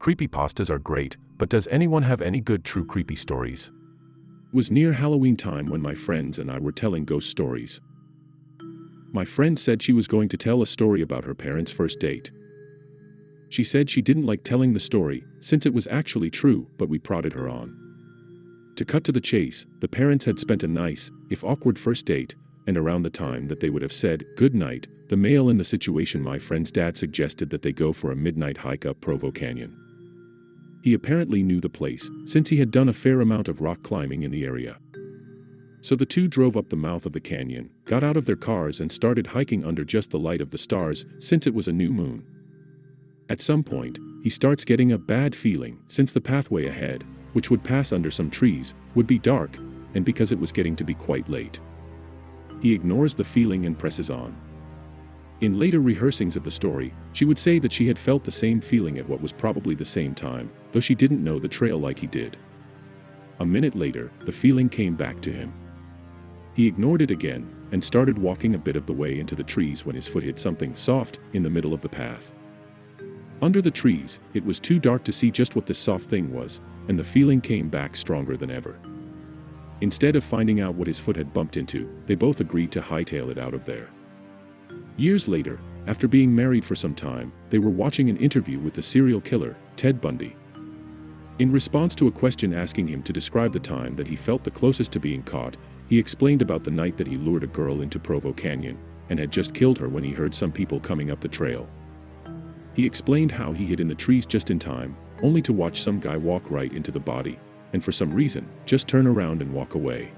Creepypastas are great, but does anyone have any good true creepy stories? It was near Halloween time when my friends and I were telling ghost stories. My friend said she was going to tell a story about her parents' first date. She said she didn't like telling the story, since it was actually true, but we prodded her on. To cut to the chase, the parents had spent a nice, if awkward first date, and around the time that they would have said, "good night," the male in the situation, my friend's dad, suggested that they go for a midnight hike up Provo Canyon. He apparently knew the place, since he had done a fair amount of rock climbing in the area. So the two drove up the mouth of the canyon, got out of their cars and started hiking under just the light of the stars, since it was a new moon. At some point, he starts getting a bad feeling, since the pathway ahead, which would pass under some trees, would be dark, and because it was getting to be quite late. He ignores the feeling and presses on. In later rehearsings of the story, she would say that she had felt the same feeling at what was probably the same time, though she didn't know the trail like he did. A minute later, the feeling came back to him. He ignored it again, and started walking a bit of the way into the trees when his foot hit something soft in the middle of the path. Under the trees, it was too dark to see just what this soft thing was, and the feeling came back stronger than ever. Instead of finding out what his foot had bumped into, they both agreed to hightail it out of there. Years later, after being married for some time, they were watching an interview with the serial killer, Ted Bundy. In response to a question asking him to describe the time that he felt the closest to being caught, he explained about the night that he lured a girl into Provo Canyon, and had just killed her when he heard some people coming up the trail. He explained how he hid in the trees just in time, only to watch some guy walk right into the body, and for some reason, just turn around and walk away.